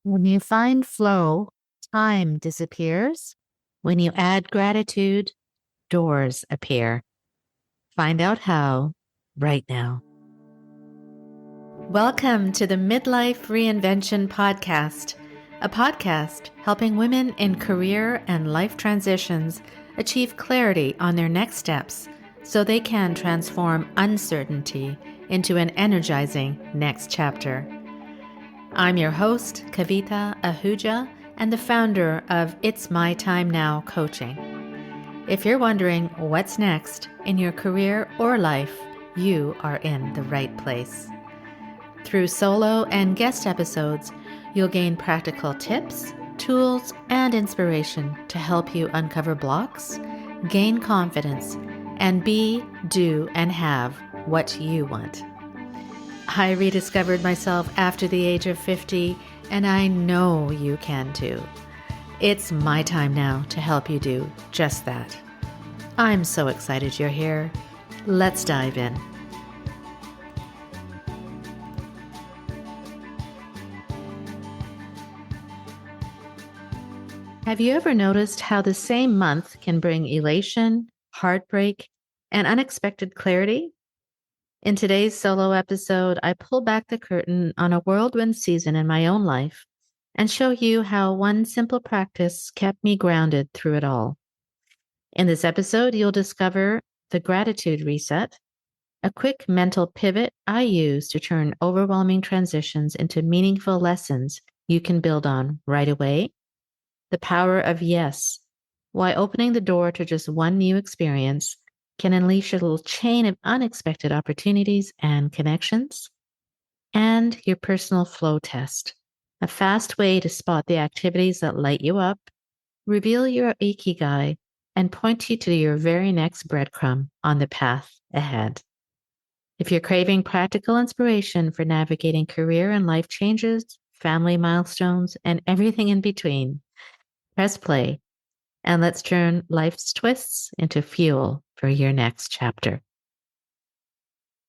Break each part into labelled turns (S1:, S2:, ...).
S1: When you find flow, time disappears. When you add gratitude, doors appear. Find out how right now. Welcome to the Midlife Reinvention Podcast, a podcast helping women in career and life transitions achieve clarity on their next steps so they can transform uncertainty into an energizing next chapter. I'm your host, Kavita Ahuja, and the founder of It's My Time Now Coaching. If you're wondering what's next in your career or life, you are in the right place. Through solo and guest episodes, you'll gain practical tips, tools, and inspiration to help you uncover blocks, gain confidence, and be, do, and have what you want. I rediscovered myself after the age of 50, and I know you can too. It's my time now to help you do just that. I'm so excited you're here. Let's dive in. Have you ever noticed how the same month can bring elation, heartbreak, and unexpected clarity? In today's solo episode, I pull back the curtain on a whirlwind season in my own life and show you how one simple practice kept me grounded through it all. In this episode, you'll discover the gratitude reset, a quick mental pivot I use to turn overwhelming transitions into meaningful lessons you can build on right away, the power of yes, why opening the door to just one new experience can unleash a little chain of unexpected opportunities and connections, and your personal flow test, a fast way to spot the activities that light you up, reveal your Ikigai, and point you to your very next breadcrumb on the path ahead. If you're craving practical inspiration for navigating career and life changes, family milestones, and everything in between, press play and let's turn life's twists into fuel for your next chapter.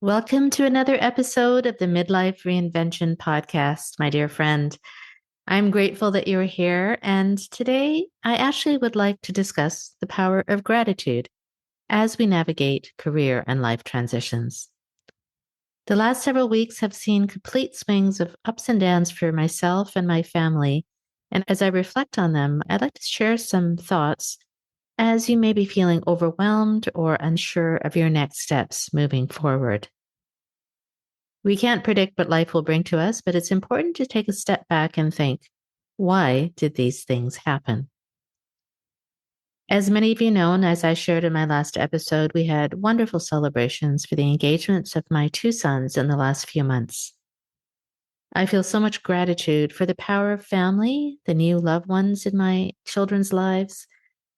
S1: Welcome to another episode of the Midlife Reinvention Podcast, my dear friend. I'm grateful that you're here, and today I actually would like to discuss the power of gratitude as we navigate career and life transitions. The last several weeks have seen complete swings of ups and downs for myself and my family. And as I reflect on them, I'd like to share some thoughts as you may be feeling overwhelmed or unsure of your next steps moving forward. We can't predict what life will bring to us, but it's important to take a step back and think, why did these things happen? As many of you know, and as I shared in my last episode, we had wonderful celebrations for the engagements of my two sons in the last few months. I feel so much gratitude for the power of family, the new loved ones in my children's lives,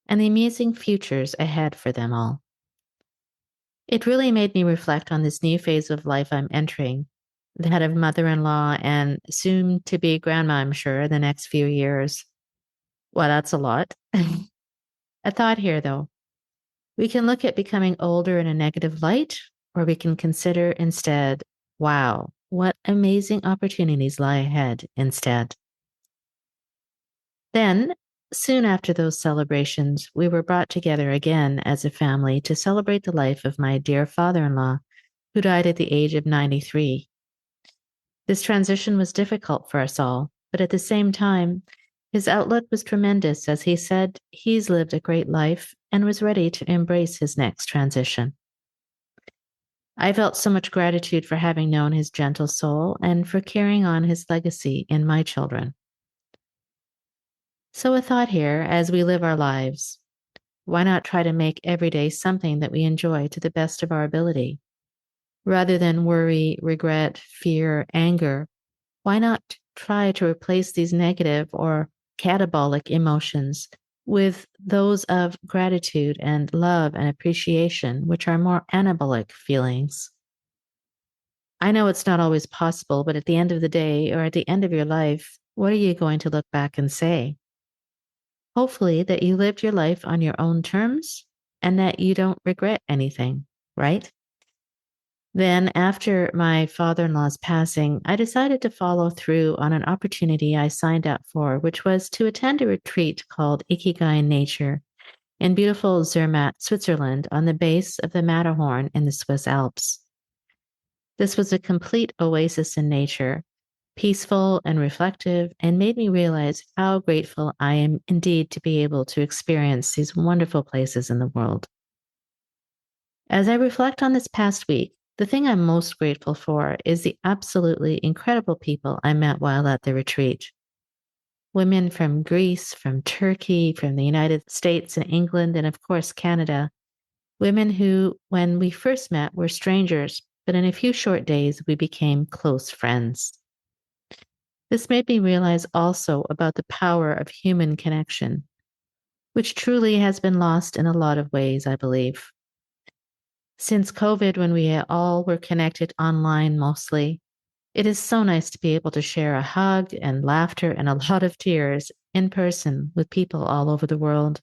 S1: and the amazing futures ahead for them all. It really made me reflect on this new phase of life I'm entering, that of mother-in-law and soon to be grandma, I'm sure, the next few years. Well, that's a lot. A thought here, though. We can look at becoming older in a negative light, or we can consider instead, wow, what amazing opportunities lie ahead instead. Then, soon after those celebrations, we were brought together again as a family to celebrate the life of my dear father-in-law, who died at the age of 93. This transition was difficult for us all, but at the same time, his outlook was tremendous as he said he's lived a great life and was ready to embrace his next transition. I felt so much gratitude for having known his gentle soul and for carrying on his legacy in my children. So a thought here as we live our lives, why not try to make every day something that we enjoy to the best of our ability? Rather than worry, regret, fear, anger, why not try to replace these negative or catabolic emotions with those of gratitude and love and appreciation, which are more anabolic feelings? I know it's not always possible, but at the end of the day or at the end of your life, what are you going to look back and say? Hopefully that you lived your life on your own terms and that you don't regret anything, right? Then, after my father in law's passing, I decided to follow through on an opportunity I signed up for, which was to attend a retreat called Ikigai in Nature in beautiful Zermatt, Switzerland, on the base of the Matterhorn in the Swiss Alps. This was a complete oasis in nature, peaceful and reflective, and made me realize how grateful I am indeed to be able to experience these wonderful places in the world. As I reflect on this past week, the thing I'm most grateful for is the absolutely incredible people I met while at the retreat. Women from Greece, from Turkey, from the United States and England, and of course, Canada. Women who, when we first met, were strangers, but in a few short days, we became close friends. This made me realize also about the power of human connection, which truly has been lost in a lot of ways, I believe. Since COVID, when we all were connected online mostly, it is so nice to be able to share a hug and laughter and a lot of tears in person with people all over the world.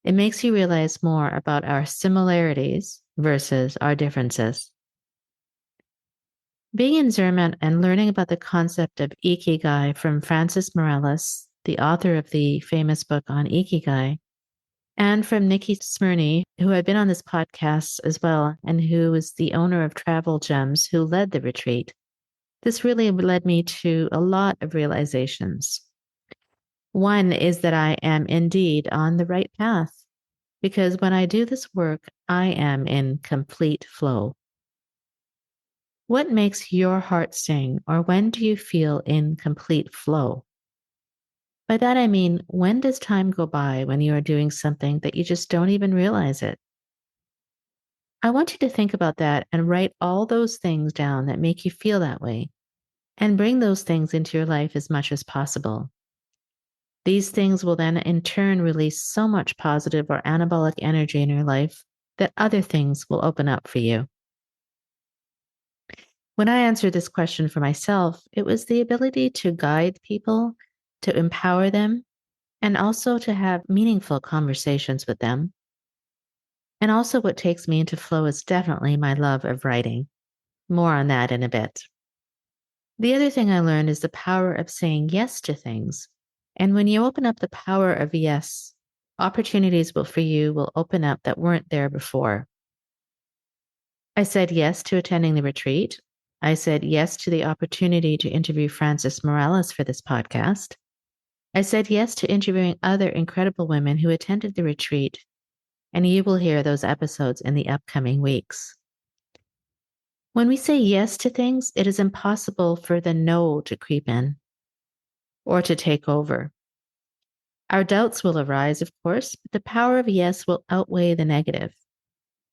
S1: It makes you realize more about our similarities versus our differences. Being in Zermatt and learning about the concept of Ikigai from Francis Morales, the author of the famous book on Ikigai, and from Nikki Smyrny, who had been on this podcast as well, and who is the owner of Travel Gems, who led the retreat. This really led me to a lot of realizations. One is that I am indeed on the right path, because when I do this work, I am in complete flow. What makes your heart sing, or when do you feel in complete flow? By that I mean, when does time go by when you are doing something that you just don't even realize it? I want you to think about that and write all those things down that make you feel that way, and bring those things into your life as much as possible. These things will then in turn release so much positive or anabolic energy in your life that other things will open up for you. When I answered this question for myself, it was the ability to guide people, to empower them, and also to have meaningful conversations with them. And also, what takes me into flow is definitely my love of writing. More on that in a bit. The other thing I learned is the power of saying yes to things. And when you open up the power of yes, opportunities for you will open up that weren't there before. I said yes to attending the retreat. I said yes to the opportunity to interview Francis Morales for this podcast. I said yes to interviewing other incredible women who attended the retreat, and you will hear those episodes in the upcoming weeks. When we say yes to things, it is impossible for the no to creep in or to take over. Our doubts will arise, of course, but the power of yes will outweigh the negative.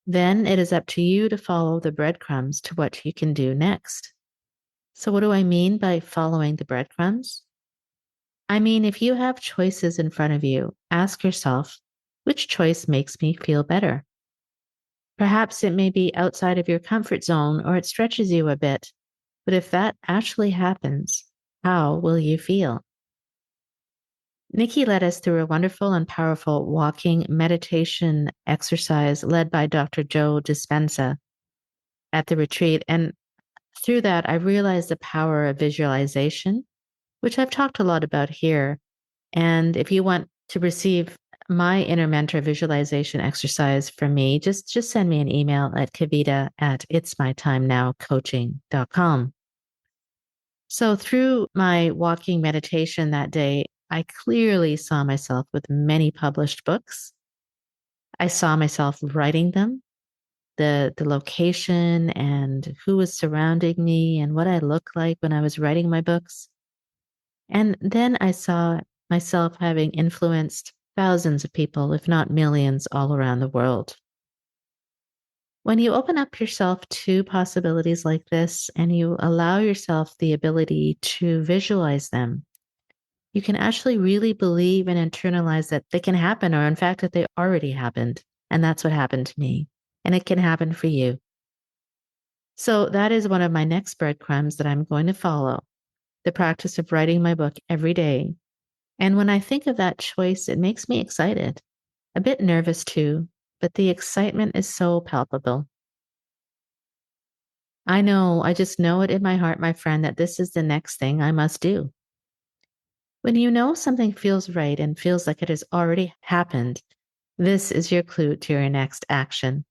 S1: Then it is up to you to follow the breadcrumbs to what you can do next. So, what do I mean by following the breadcrumbs? I mean, if you have choices in front of you, ask yourself, which choice makes me feel better? Perhaps it may be outside of your comfort zone or it stretches you a bit, but if that actually happens, how will you feel? Nikki led us through a wonderful and powerful walking meditation exercise led by Dr. Joe Dispenza at the retreat. And through that, I realized the power of visualization, which I've talked a lot about here. And if you want to receive my inner mentor visualization exercise from me, just send me an email at Kavita at itsmytimenowcoaching.com. So through my walking meditation that day, I clearly saw myself with many published books. I saw myself writing them, the location and who was surrounding me and what I looked like when I was writing my books. And then I saw myself having influenced thousands of people, if not millions, all around the world. When you open up yourself to possibilities like this and you allow yourself the ability to visualize them, you can actually really believe and internalize that they can happen, or in fact, that they already happened. And that's what happened to me. And it can happen for you. So that is one of my next breadcrumbs that I'm going to follow, the practice of writing my book every day. And when I think of that choice, it makes me excited, a bit nervous too, but the excitement is so palpable. I just know it in my heart, my friend, that this is the next thing I must do. When you know something feels right and feels like it has already happened, this is your clue to your next action.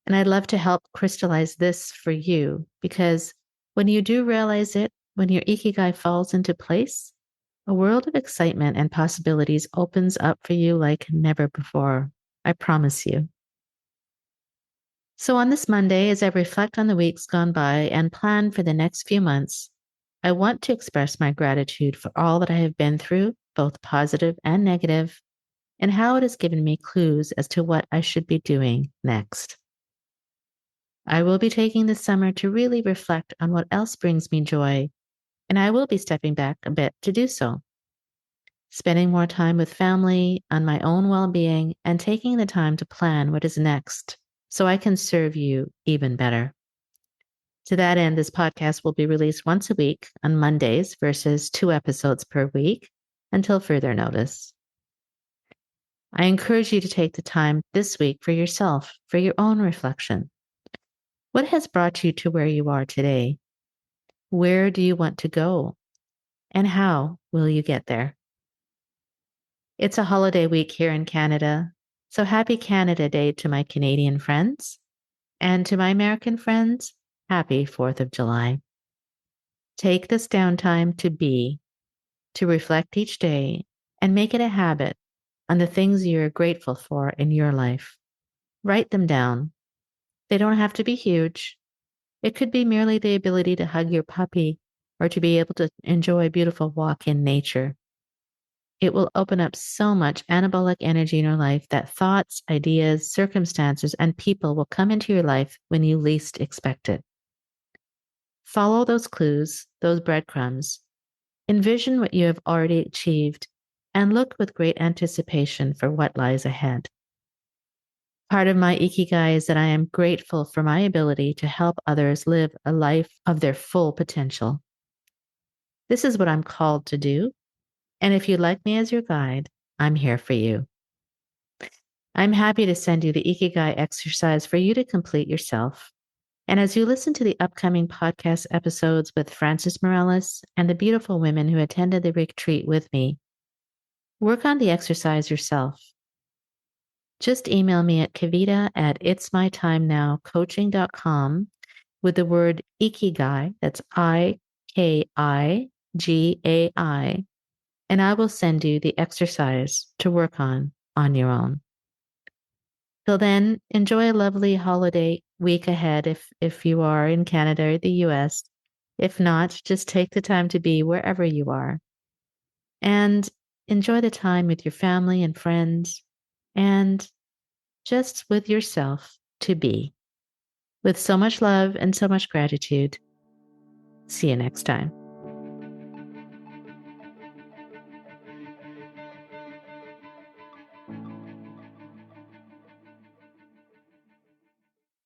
S1: And I'd love to help crystallize this for you because when you do realize it, when your Ikigai falls into place, a world of excitement and possibilities opens up for you like never before. I promise you. So, on this Monday, as I reflect on the weeks gone by and plan for the next few months, I want to express my gratitude for all that I have been through, both positive and negative, and how it has given me clues as to what I should be doing next. I will be taking this summer to really reflect on what else brings me joy, and I will be stepping back a bit to do so, spending more time with family, on my own well being, and taking the time to plan what is next so I can serve you even better. To that end, this podcast will be released once a week on Mondays versus 2 episodes per week until further notice. I encourage you to take the time this week for yourself, for your own reflection. What has brought you to where you are today? Where do you want to go? And how will you get there? It's a holiday week here in Canada, so happy Canada Day to my Canadian friends. And to my American friends, happy 4th of July. Take this downtime to be, to reflect each day, and make it a habit on the things you're grateful for in your life. Write them down. They don't have to be huge. It could be merely the ability to hug your puppy or to be able to enjoy a beautiful walk in nature. It will open up so much anabolic energy in your life that thoughts, ideas, circumstances, and people will come into your life when you least expect it. Follow those clues, those breadcrumbs. Envision what you have already achieved and look with great anticipation for what lies ahead. Part of my Ikigai is that I am grateful for my ability to help others live a life of their full potential. This is what I'm called to do. And if you'd like me as your guide, I'm here for you. I'm happy to send you the Ikigai exercise for you to complete yourself. And as you listen to the upcoming podcast episodes with Francis Morales and the beautiful women who attended the retreat with me, work on the exercise yourself. Just email me at Kavita at itsmytimenowcoaching.com with the word Ikigai, that's Ikigai, and I will send you the exercise to work on your own. Till then, enjoy a lovely holiday week ahead if you are in Canada or the US. If not, just take the time to be wherever you are and enjoy the time with your family and friends and just with yourself to be. With so much love and so much gratitude. See you next time.